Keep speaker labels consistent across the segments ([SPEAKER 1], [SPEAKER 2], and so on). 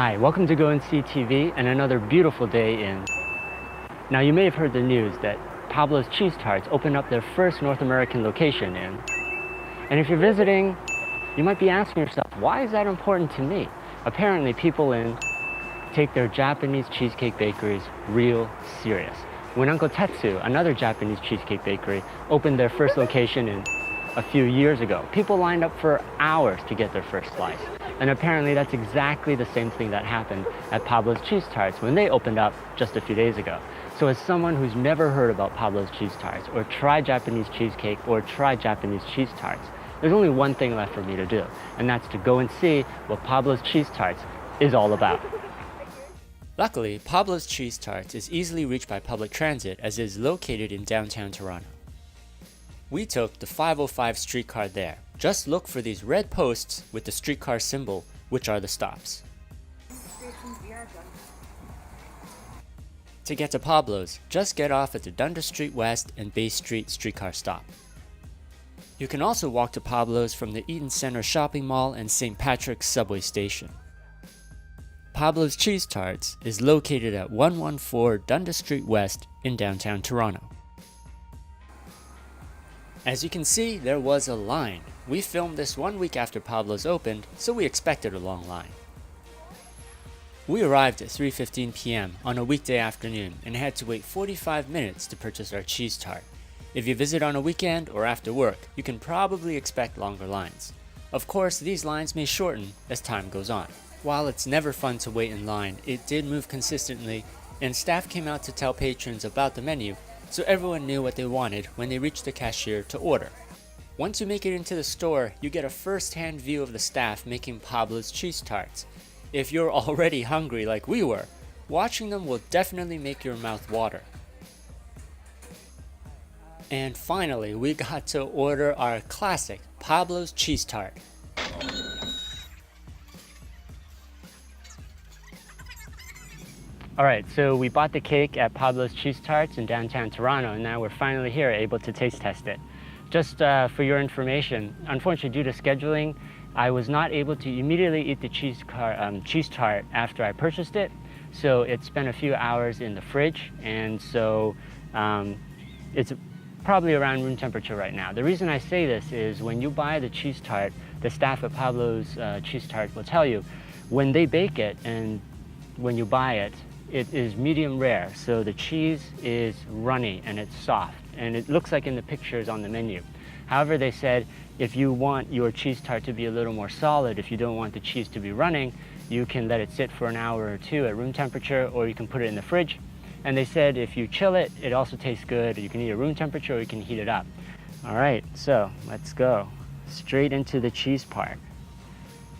[SPEAKER 1] Hi, welcome to goandseetv and another beautiful day in. Now you may have heard the news that Pablo's Cheese Tarts opened up their first North American location in. And if you're visiting, you might be asking yourself, why is that important to me? Apparently people in take their Japanese cheesecake bakeries real serious. When Uncle Tetsu, another Japanese cheesecake bakery, opened their first location in a few years ago, people lined up for hours to get their first slice. And apparently that's exactly the same thing that happened at Pablo's Cheese Tarts when they opened up just a few days ago. So as someone who's never heard about Pablo's Cheese Tarts, or tried Japanese cheesecake, or tried Japanese cheese tarts, there's only one thing left for me to do, and that's to go and see what Pablo's Cheese Tarts is all about.
[SPEAKER 2] Luckily, Pablo's Cheese Tarts is easily reached by public transit as it is located in downtown Toronto. We took the 505 streetcar there. Just look for these red posts with the streetcar symbol, which are the stops. To get to Pablo's, just get off at the Dundas Street West and Bay Street streetcar stop. You can also walk to Pablo's from the Eaton Centre Shopping Mall and St. Patrick's subway station. Pablo's Cheese Tarts is located at 114 Dundas Street West in downtown Toronto. As you can see, there was a line. We filmed this 1 week after Pablo's opened, so we expected a long line. We arrived at 3:15 p.m. on a weekday afternoon and had to wait 45 minutes to purchase our cheese tart. If you visit on a weekend or after work, you can probably expect longer lines. Of course, these lines may shorten as time goes on. While it's never fun to wait in line, it did move consistently, and staff came out to tell patrons about the menu, so everyone knew what they wanted when they reached the cashier to order. Once you make it into the store, you get a first-hand view of the staff making Pablo's Cheese Tarts. If you're already hungry like we were, watching them will definitely make your mouth water. And finally, we got to order our classic Pablo's Cheese Tart.
[SPEAKER 1] Alright, so we bought the cake at Pablo's Cheese Tarts in downtown Toronto, and now we're finally here able to taste test it. Just for your information, unfortunately due to scheduling, I was not able to immediately eat the cheese tart after I purchased it, so it spent a few hours in the fridge, and so it's probably around room temperature right now. The reason I say this is when you buy the cheese tart, the staff at Pablo's Cheese Tart will tell you, when they bake it and when you buy it, it is medium rare, so the cheese is runny and it's soft, and it looks like in the pictures on the menu. However, they said if you want your cheese tart to be a little more solid, if you don't want the cheese to be running, you can let it sit for an hour or two at room temperature, or you can put it in the fridge. And they said if you chill it, it also tastes good. You can eat at room temperature or you can heat it up. All right, so let's go straight into the cheese part.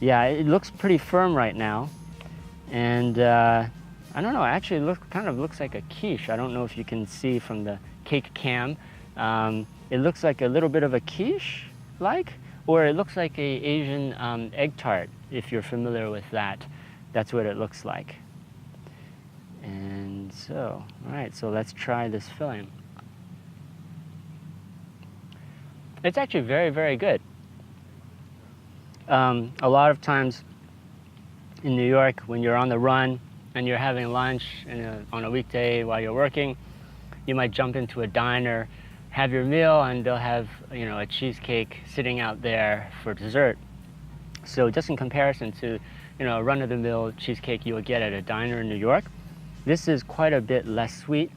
[SPEAKER 1] Yeah, it looks pretty firm right now, and I don't know, actually it kind of looks like a quiche. I don't know if you can see from the cake cam. It looks like a little bit of a quiche-like, or it looks like a Asian egg tart, if you're familiar with that. That's what it looks like. And so, all right, so let's try this filling. It's actually very, very good. A lot of times in New York, when you're on the run and you're having lunch on a weekday while you're working, you might jump into a diner, have your meal, and they'll have a cheesecake sitting out there for dessert. So just in comparison to a run-of-the-mill cheesecake you would get at a diner in New York, this is quite a bit less sweet.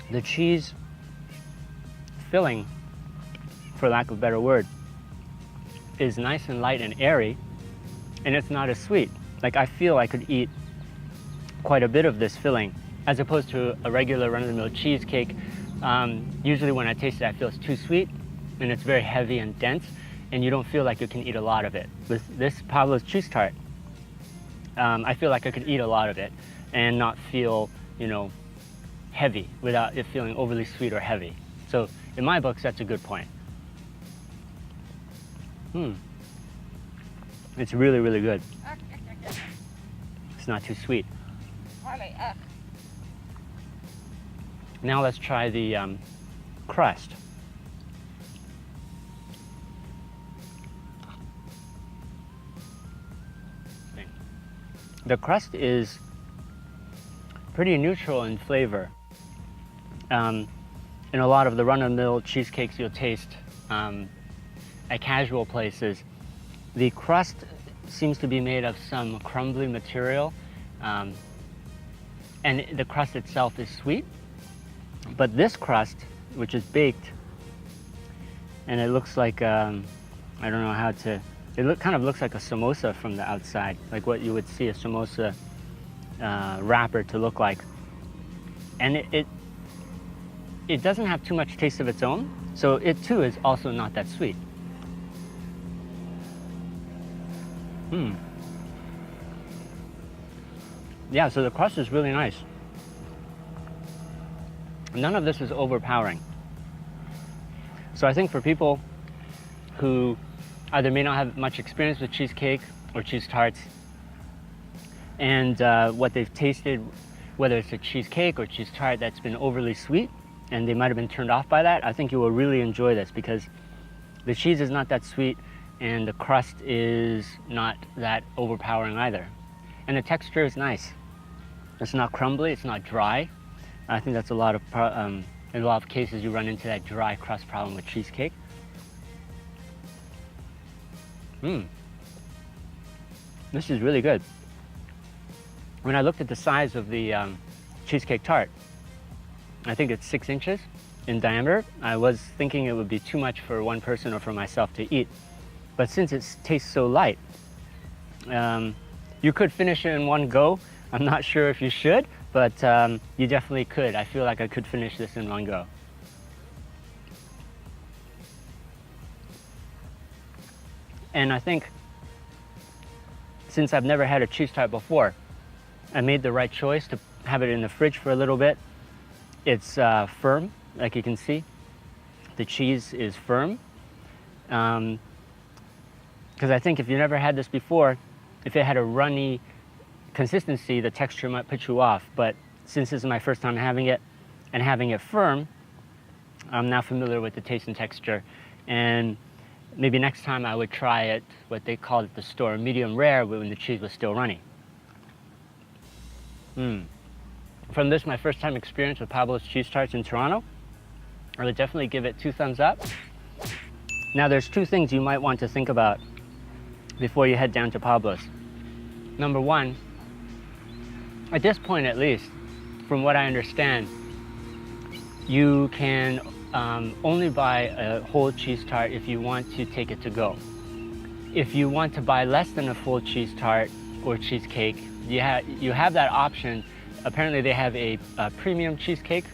[SPEAKER 1] The cheese filling, for lack of a better word, is nice and light and airy, and it's not as sweet. Like, I feel I could eat quite a bit of this filling, as opposed to a regular run-of-the-mill cheesecake. Usually when I taste it, I feel it's too sweet, and it's very heavy and dense, and you don't feel like you can eat a lot of it. With this Pablo's Cheese Tart, I feel like I could eat a lot of it and not feel, heavy without it feeling overly sweet or heavy. So in my books, that's a good point. It's really, really good. It's not too sweet. Now let's try the crust. The crust is pretty neutral in flavor. In a lot of the run-of-the-mill cheesecakes you'll taste at casual places, the crust seems to be made of some crumbly material, and the crust itself is sweet. But this crust, which is baked, and it looks like, I don't know how to, kind of looks like a samosa from the outside, like what you would see a samosa wrapper to look like. And it doesn't have too much taste of its own, so it too is also not that sweet. Yeah, so the crust is really nice. None of this is overpowering. So I think for people who either may not have much experience with cheesecake or cheese tarts, and what they've tasted, whether it's a cheesecake or cheese tart that's been overly sweet, and they might have been turned off by that, I think you will really enjoy this because the cheese is not that sweet and the crust is not that overpowering either. And the texture is nice. It's not crumbly, it's not dry. I think that's in a lot of cases you run into that dry crust problem with cheesecake. This is really good. When I looked at the size of the cheesecake tart, I think it's 6 inches in diameter. I was thinking it would be too much for one person or for myself to eat. But since it tastes so light, you could finish it in one go. I'm not sure if you should, but you definitely could. I feel like I could finish this in one go. And I think since I've never had a cheese tart before, I made the right choice to have it in the fridge for a little bit. It's firm, like you can see. The cheese is firm. Because I think if you never had this before, if it had a runny consistency, the texture might put you off. But since this is my first time having it and having it firm, I'm now familiar with the taste and texture. And maybe next time I would try it, what they called at the store, medium rare, when the cheese was still runny. From this, my first time experience with Pablo's Cheese Tarts in Toronto, I would definitely give it 2 thumbs up. Now there's 2 things you might want to think about before you head down to Pablo's. Number 1, at this point at least, from what I understand, you can only buy a whole cheese tart if you want to take it to go. If you want to buy less than a full cheese tart or cheesecake, you have that option. Apparently they have a premium cheesecake,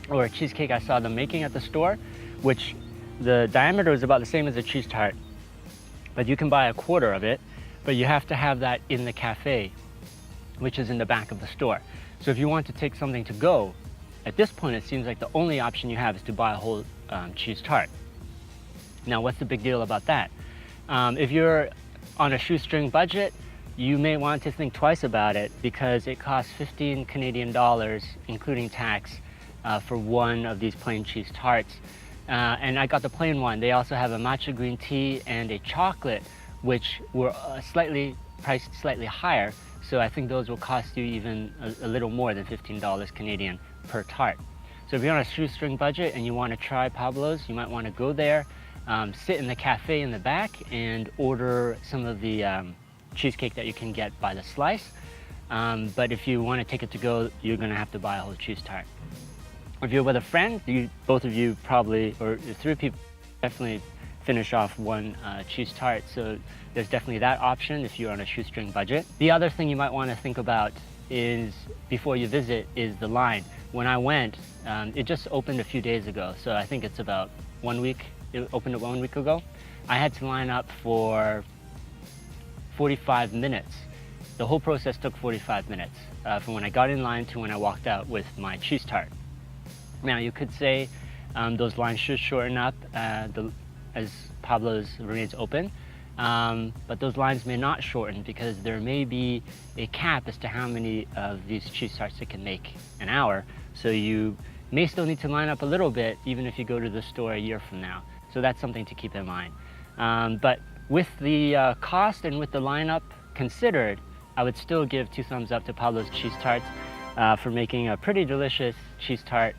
[SPEAKER 1] or a cheesecake I saw them making at the store, which the diameter is about the same as a cheese tart, but you can buy a quarter of it, but you have to have that in the cafe, which is in the back of the store. So if you want to take something to go, at this point it seems like the only option you have is to buy a whole cheese tart. Now what's the big deal about that? If you're on a shoestring budget, you may want to think twice about it because it costs 15 Canadian dollars, including tax, for one of these plain cheese tarts. And I got the plain one. They also have a matcha green tea and a chocolate, which were priced slightly higher. So I think those will cost you even a little more than 15 dollars Canadian per tart. So if you're on a shoestring budget and you want to try Pablo's, you might want to go there, sit in the cafe in the back and order some of the cheesecake that you can get by the slice. But if you want to take it to go, you're going to have to buy a whole cheese tart. If you're with a friend, both of you probably, or 3 people, definitely finish off one cheese tart. So there's definitely that option if you're on a shoestring budget. The other thing you might want to think about is, before you visit, is the line. When I went, it just opened a few days ago. So I think it's about 1 week. It opened 1 week ago. I had to line up for 45 minutes. The whole process took 45 minutes from when I got in line to when I walked out with my cheese tart. Now you could say those lines should shorten up as Pablo's remains open, but those lines may not shorten because there may be a cap as to how many of these cheese tarts it can make an hour. So you may still need to line up a little bit even if you go to the store a year from now. So that's something to keep in mind. But with the cost and with the lineup considered, I would still give 2 thumbs up to Pablo's Cheese Tarts for making a pretty delicious cheese tart.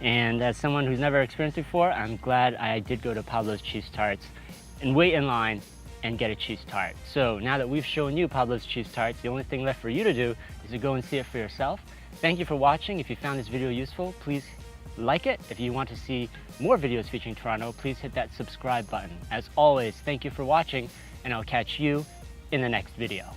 [SPEAKER 1] And as someone who's never experienced before, I'm glad I did go to Pablo's Cheese Tarts and wait in line and get a cheese tart. So now that we've shown you Pablo's Cheese Tarts, the only thing left for you to do is to go and see it for yourself. Thank you for watching. If you found this video useful, please like it. If you want to see more videos featuring Toronto, please hit that subscribe button. As always, thank you for watching, and I'll catch you in the next video.